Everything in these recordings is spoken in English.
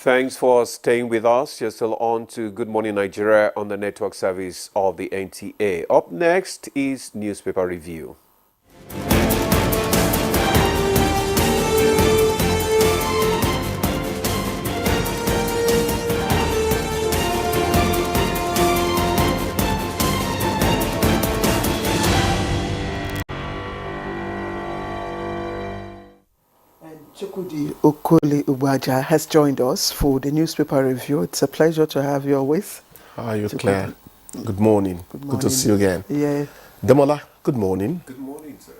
Thanks for staying with us. You're still on to Good Morning Nigeria on the network service of the NTA. Up next is newspaper review. Chukwudi Okole Ubaja has joined us for the newspaper review. It's a pleasure to have you with. How are you, Claire? Good morning. Good to see you again. Yeah. Demola, good morning. Good morning, sir.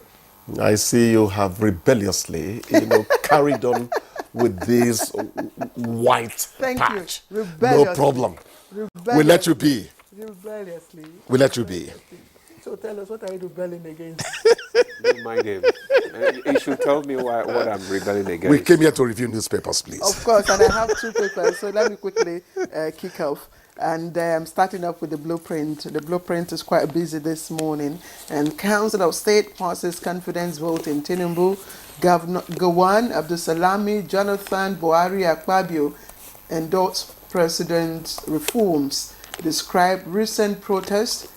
I see you have rebelliously, carried on with this white patch. You. No problem. We let you be. Rebelliously. We let you be. So tell us, what are you rebelling against? Don't mind him. He should tell me what I'm rebelling against. We came here to review newspapers, please. Of course, and I have two papers, so let me quickly kick off. And I'm starting up with the blueprint. The blueprint is quite busy this morning. And Council of State passes confidence vote in Tinubu. Governor Gowon Abdulsalami Jonathan Buhari Akpabio endorsed president's reforms. Describe recent protests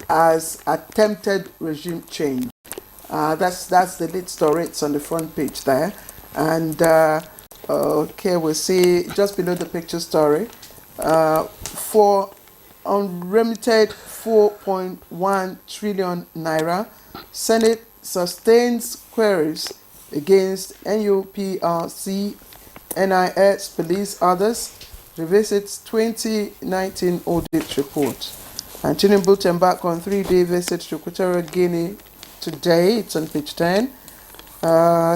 as attempted regime change. That's the lead story. It's on the front page there. And okay, we'll see just below the picture story. For unremitted 4.1 trillion naira, Senate sustains queries against NUPRC, NIS, police, others, revisits 2019 audit report. And Tinubu to embark on 3-day visit to Equatorial Guinea today. It's on page 10.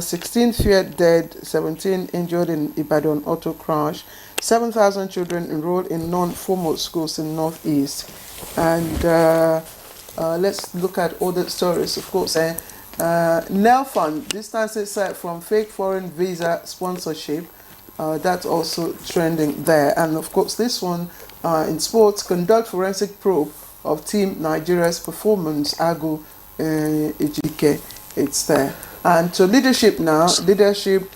16 feared dead, 17 injured in Ibadan auto crash. 7,000 children enrolled in non-formal schools in Northeast. And let's look at other stories. Of course, Nelfund distances itself from fake foreign visa sponsorship. That's also trending there. And of course, this one in sports, conduct forensic probe of Team Nigeria's performance, Agu Ejike. It's there. And to leadership now, leadership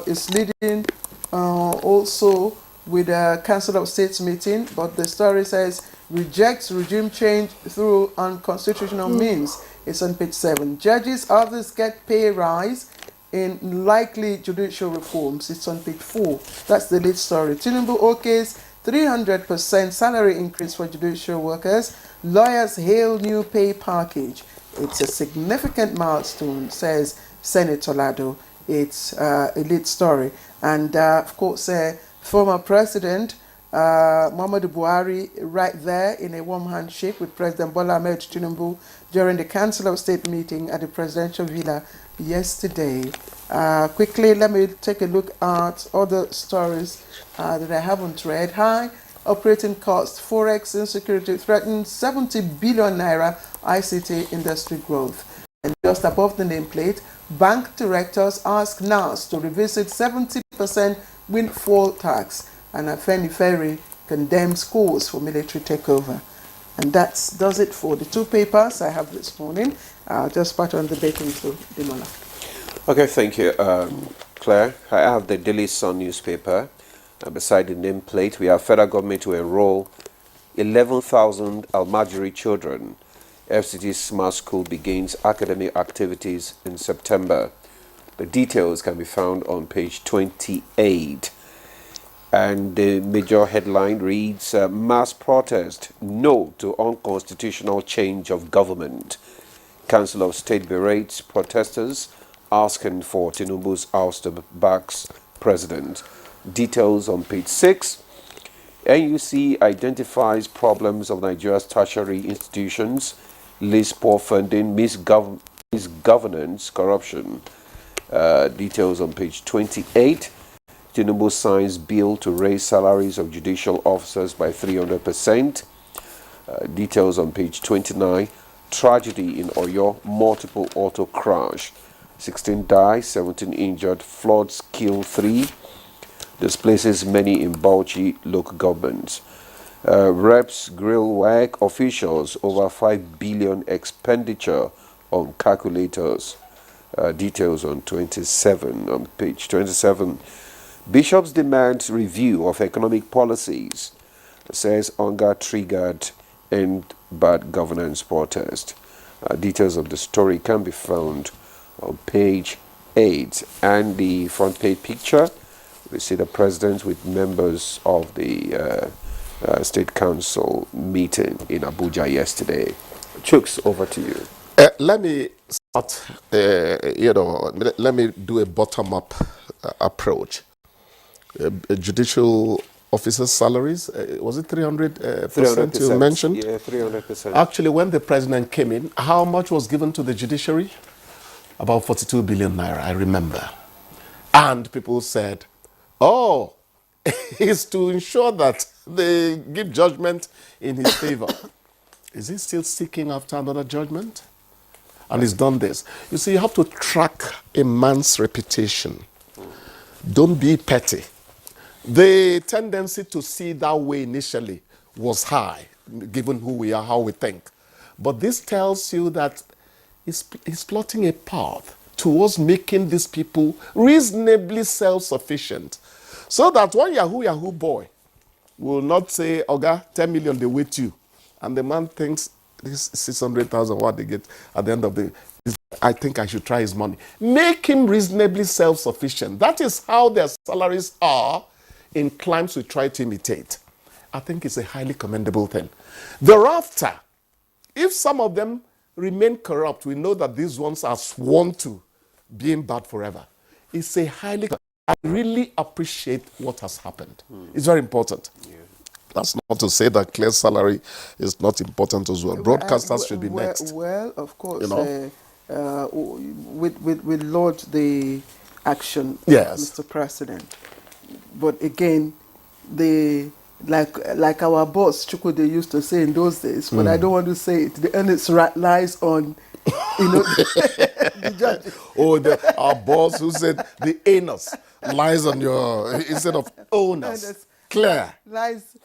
is leading also with a Council of States meeting, but the story says rejects regime change through unconstitutional means. It's on page 7. Judges, others get pay rise in likely judicial reforms. It's on page 4. That's the lead story. Tinubu okays 300% salary increase for judicial workers. Lawyers hail new pay package. It's a significant milestone, says Senator Lado. It's a lead story. And of course, former President Muhammadu Buhari right there in a warm handshake with President Bola Ahmed Tinubu during the Council of State meeting at the Presidential Villa yesterday. Quickly, let me take a look at other stories that I haven't read. High operating costs, forex insecurity threatens 70 billion naira ICT industry growth. And just above the nameplate, bank directors ask NAS to revisit 70% windfall tax. And Afeni Ferry condemns schools for military takeover. And that does it for the two papers I have this morning. I'll just pass on the baton to Demola. Okay, thank you, Claire. I have the Daily Sun newspaper. Beside the nameplate, we have federal government to enroll 11,000 Almajiri children. FCT Smart School begins academic activities in September. The details can be found on page 28. And the major headline reads, mass protest, no to unconstitutional change of government. Council of State berates protesters asking for Tinubu's ouster backs president. Details on page 6. NUC identifies problems of Nigeria's tertiary institutions, lists poor funding, misgovernance, corruption. Details on page 28. Tinubu signs bill to raise salaries of judicial officers by 300%. Details on page 29. Tragedy in Oyo, multiple auto crash. 16 die, 17 injured, floods kill 3. Displaces many in Bauchi local governments. Reps grill wag officials over 5 billion expenditure on calculators. Details on 27, on page 27. Bishops demand review of economic policies, says hunger triggered end bad governance protest. Details of the story can be found on page 8. And the front page picture, we see the president with members of the State Council meeting in Abuja yesterday. Chooks, over to you. Let me start, let me do a bottom-up approach. Judicial officers' salaries, was it 300% you mentioned? Yeah, 300%. Actually, when the president came in, how much was given to the judiciary? About 42 billion naira, I remember. And people said, oh, it's to ensure that they give judgment in his favor. Is he still seeking after another judgment? And he's done this. You see, you have to track a man's reputation. Don't be petty. The tendency to see that way initially was high, given who we are, how we think. But this tells you that he's plotting a path towards making these people reasonably self-sufficient. So that one Yahoo boy will not say, Oga, 10 million, they wait you. And the man thinks, this 600,000, what they get at the end of the day, I think I should try his money. Make him reasonably self-sufficient. That is how their salaries are in climes we try to imitate. I think it's a highly commendable thing. Thereafter, if some of them remain corrupt, we know that these ones are sworn to being bad forever. It's a highly, I really appreciate what has happened. It's very important. Yeah. That's not to say that clear salary is not important as well. Broadcasters should be next. Well, of course, we laud the action, yes, Mr. President. But again, like our boss Chukwu, they used to say in those days, but I don't want to say it. The onus lies on, the judge. Oh, our boss who said the anus lies on your instead of onus. Clear. Lies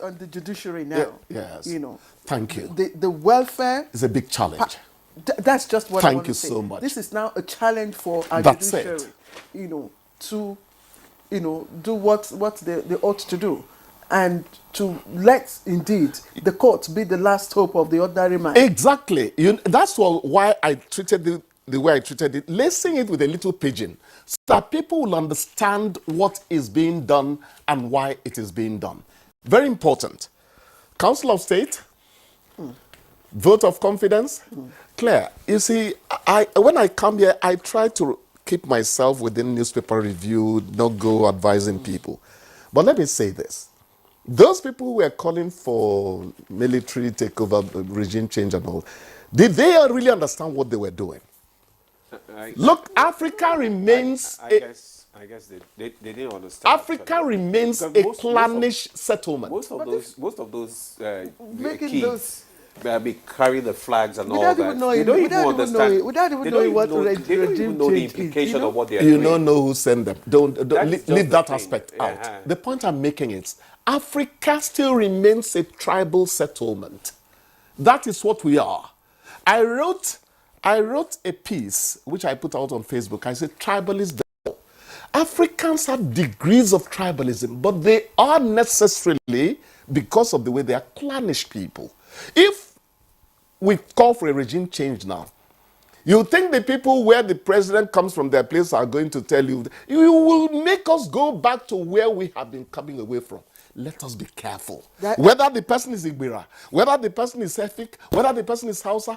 on the judiciary now. Yes. Thank you. The welfare is a big challenge. That's just what I want to say. Thank you so much. This is now a challenge for our That's judiciary. It. To do what they ought to do, and to let indeed the court be the last hope of the ordinary man. Exactly. That's why I treated the way I treated it, lacing it with a little pigeon, so that people will understand what is being done and why it is being done. Very important. Council of State, vote of confidence. Claire, you see, when I come here, I try to keep myself within newspaper review, not go advising people. But let me say this. Those people who were calling for military takeover, regime change and all, did they really understand what they were doing? Look, Africa remains... I guess they didn't understand. Africa remains a clannish settlement. Most of those making those... Be carrying the flags and all that. They don't even understand. Without even knowing what regime they don't even know the implication of what they are doing. doing. You don't know who sent them. Leave that aspect out. The point I'm making is Africa still remains a tribal settlement. That is what we are. I wrote a piece which I put out on Facebook. I said tribalism. Africans have degrees of tribalism, but they are necessarily, because of the way they are, clannish people. If we call for a regime change now, you think the people where the president comes from their place are going to tell you, you will make us go back to where we have been coming away from. Let us be careful. Whether the person is Igbira, whether the person is Efik, whether the person is Hausa,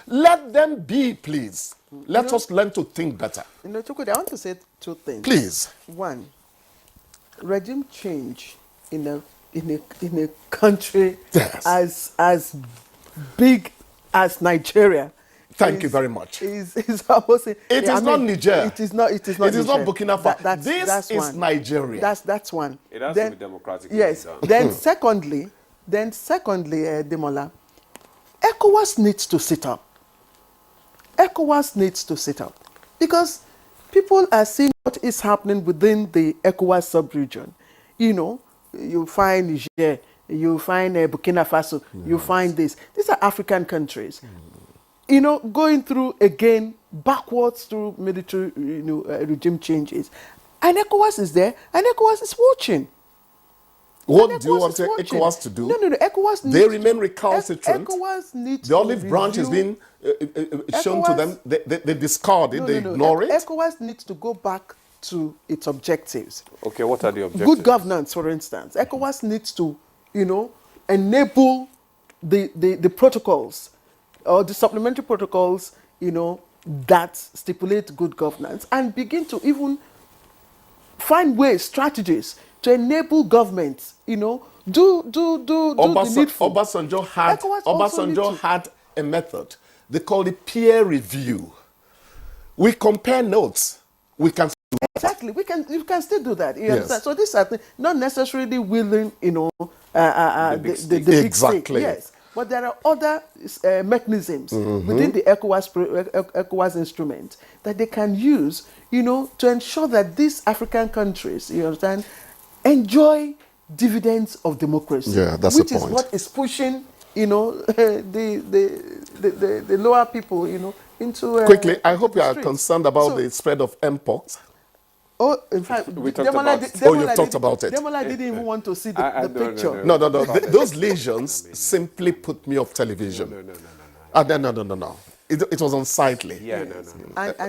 let them be, please. Let us learn to think better. Chukwudi, I want to say two things. Please. One, regime change in a country as big as Nigeria. Thank you very much. Is almost. It is not Niger. It is not. It is not. It is not Burkina Faso. This is Nigeria. That's one. It has to be democratic. Yes. Then secondly, Demola, ECOWAS needs to sit up. ECOWAS needs to sit up because people are seeing what is happening within the ECOWAS sub-region. You find Niger, you find Burkina Faso, you find this. These are African countries. Going through again backwards through military regime changes. And ECOWAS is there, and ECOWAS is watching. What do you want ECOWAS to do? No, ECOWAS needs They remain recalcitrant. ECOWAS needs the olive branch is being shown to them. They discard it, they ignore it. ECOWAS needs to go back to its objectives. Okay, what are the objectives? Good governance, for instance. ECOWAS needs to, enable the protocols or the supplementary protocols, that stipulate good governance, and begin to even find ways, strategies to enable governments, do the needful. Obasanjo had a method. They call it peer review. We compare notes. We can Exactly, you can still do that. You Yes. understand? So these are not necessarily willing, the big stick. Exactly. Yes, but there are other mechanisms within the ECOWAS instrument that they can use, to ensure that these African countries, you understand, enjoy dividends of democracy. Yeah, that's which the is point. what is pushing, the lower people, into quickly. I hope you the are streets. concerned about So- the spread of mpox. Oh, in fact, We talked about it. You've talked about it. Demola didn't even want to see the No, picture. No. Those lesions simply put me off television. No. It was unsightly. Yeah,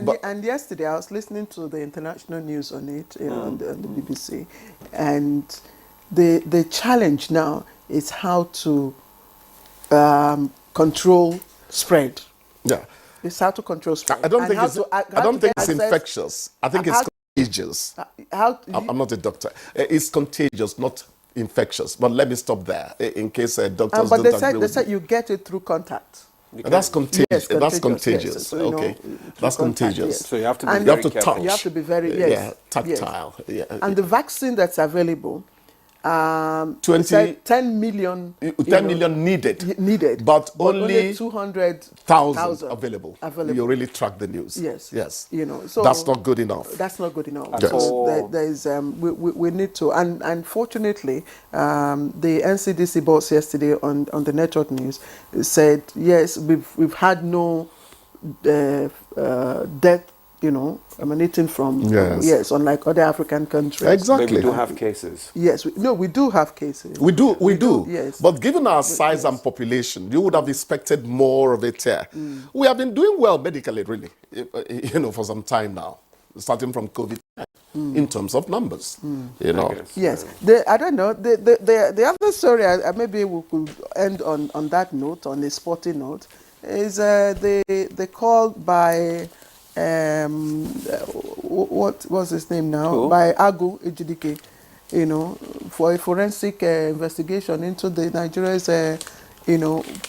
no. And yesterday I was listening to the international news on it, on the BBC, and the challenge now is how to control spread. Yeah. It's how to control spread. I don't and think how it's. to- I how don't to think get it's access- infectious. I think it's how- contagious. How I'm not a doctor. It's contagious, not infectious. But let me stop there in case doctors but don't they agree said with me. you get it through contact. That's contagious. Yes, That's contagious, contagious. yes. So, Okay, through that's contact, contagious. yes. So you have to be And very you have to careful. touch. You have to be very tactile. yes. Yeah. And the vaccine that's available, 20 said 10 million. 10 million needed. Needed, But only 200,000 available. available. You really track the news. Yes. So that's not good enough. That's not good enough. At all. So there is we need to, and fortunately, the NCDC boss yesterday on the network news said yes, we've had no death, emanating from Yes. unlike other African countries. But Exactly. we do have cases. Yes, we do have cases. We do. Yes. But given our size and population, you would have expected more of it here. We have been doing well medically, really, for some time now, starting from COVID in terms of numbers. Yes, I don't know. The other story, maybe we could end on that note, on a sporting note, is the call by what was his name now? Who? By Agu Ejidike, for a forensic investigation into the Nigeria's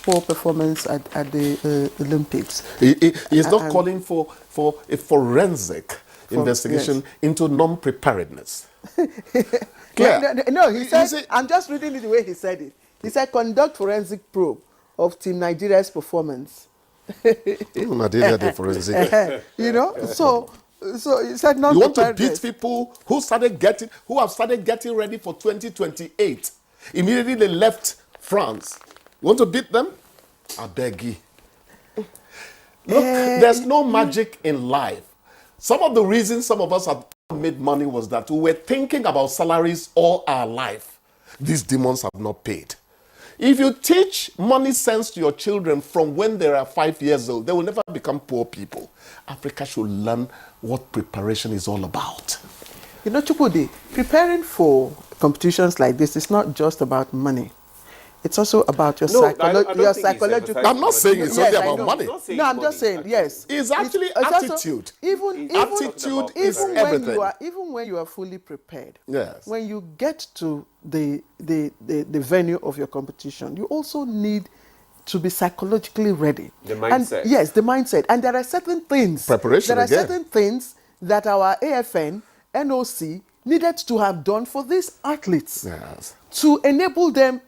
poor performance at the Olympics. He is not calling for a forensic investigation into non-preparedness. Clear? No, he said, see- I'm just reading it the way he said it. He said, conduct forensic probe of Team Nigeria's performance. Nigeria, the forensic. So he said not You want to preparedness. beat people who have started getting ready for 2028. Immediately they left France. You want to beat them? I beg you. Look, there's no magic in life. Some of the reasons some of us have made money was that we were thinking about salaries all our life. These demons have not paid. If you teach money sense to your children from when they are 5 years old, they will never become poor people. Africa should learn what preparation is all about. Chukudi, preparing for competitions like this is not just about money. It's also about your No, I don't think he's psychological. emphasizing I'm not saying it's Yes, only I about know. money. No, I'm just saying yes. It's actually also- attitude. Attitude is even everything. when you are fully prepared. Yes. When you get to the venue of your competition, you also need to be psychologically ready. The mindset. And, yes, the mindset. And there are certain things. Preparation There are again. certain things that our AFN, NOC needed to have done for these athletes Yes. to enable them,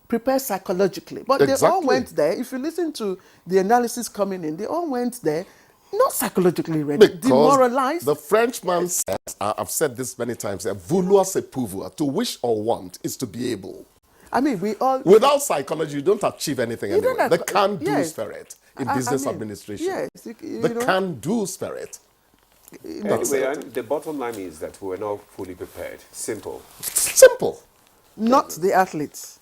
prepare psychologically. But they all Exactly. went there. If you listen to the analysis coming in, they all went there not psychologically ready, demoralized. The Frenchman says, I've said this many times, vouloir c'est pouvoir. To wish or want is to be able. I mean, we all... Without psychology, you don't achieve anything You don't anyway. The have- can-do yes. spirit in I business mean, administration. yes, The can-do spirit. Anyway, and the bottom line is that we were not fully prepared. Simple. Simple. Not the athletes.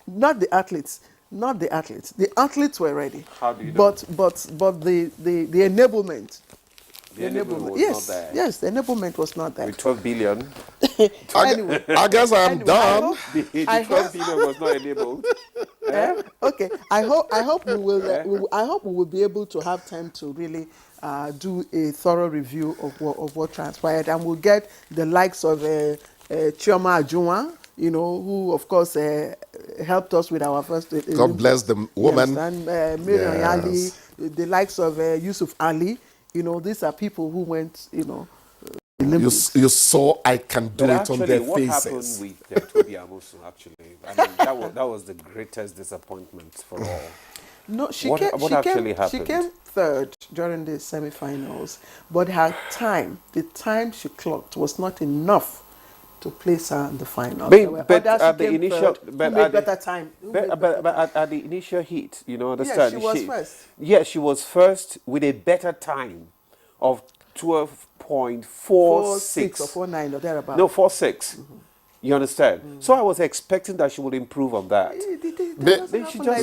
Not the athletes. Not the athletes. The athletes were ready. How do you know? But the enablement. The enablement was Yes, not there. yes, the enablement was not there. With 12 billion, Anyway, I guess I'm anyway, done. the I 12 hope- billion was not enabled. Okay, I hope we will. I hope we will be able to have time to really do a thorough review of what transpired, and we'll get the likes of Chioma Ajunwa, you know, who of course helped us with our first. God bless the woman. And Miriam Ali, Yes. the likes of Yusuf Ali, you know, these are people who went, you know, You saw I can do But it actually, on their what faces. happened with Toby Amusu, actually, I mean, that was the greatest disappointment for all. No, she What actually She happened? came third during the semi-finals, but her time, the time she clocked, was not enough to place her in the final. There were But others who at the came initial, third, who but made at the- better time. who but, made but, better but time. at the initial heat, you know, understand? she was first. Yeah, she was first with a better time of 12.46 or 49 or thereabout. No, 4.6. You understand? So I was expecting that she would improve on that.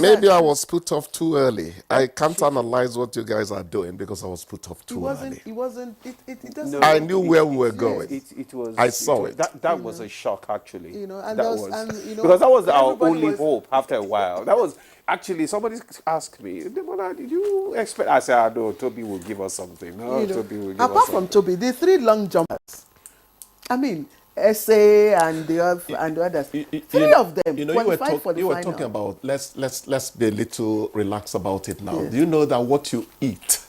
Maybe I was put off too early. I can't analyze what you guys are doing because I was put off too early. It doesn't. No, I knew where we were it- going. It was. I saw it. That was a shock, actually. You know, and that there was- was and, you know, because that was our everybody only was- hope. After a while, that was actually somebody asked me, "Demola, did you expect?" I said, "I know Toby will give us something. No, You know, Toby will give apart us from something." Toby, the three long jumpers, I mean, SA and the others, three of them You know, you were, qualified for the you were final. talking about, let's be a little relaxed about it now. Yes. Do you know that what you eat,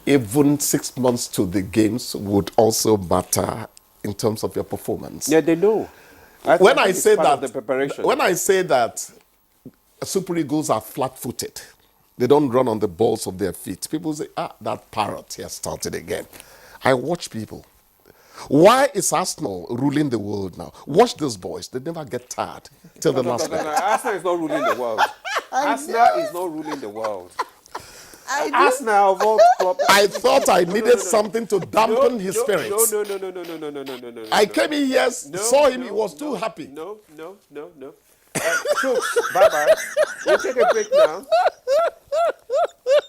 even 6 months to the games, would also matter in terms of your performance? Yeah, they know. When think I it's say part of that, the preparation. when I say that Super Eagles are flat-footed, they don't run on the balls of their feet. People say, that parrot has started again. I watch people. Why is Arsenal ruling the world now? Watch those boys. They never get tired till the last No, minute. Arsenal is not ruling the world. Arsenal is not ruling the world. I do. Arsenal of all clubs. I thought I needed something to dampen his spirits. No. I came in here, saw him, he was too happy. No. Troops, bye-bye. We'll take a break now.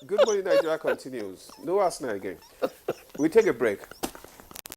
Good Morning Nigeria continues. No Arsenal again. We take a break.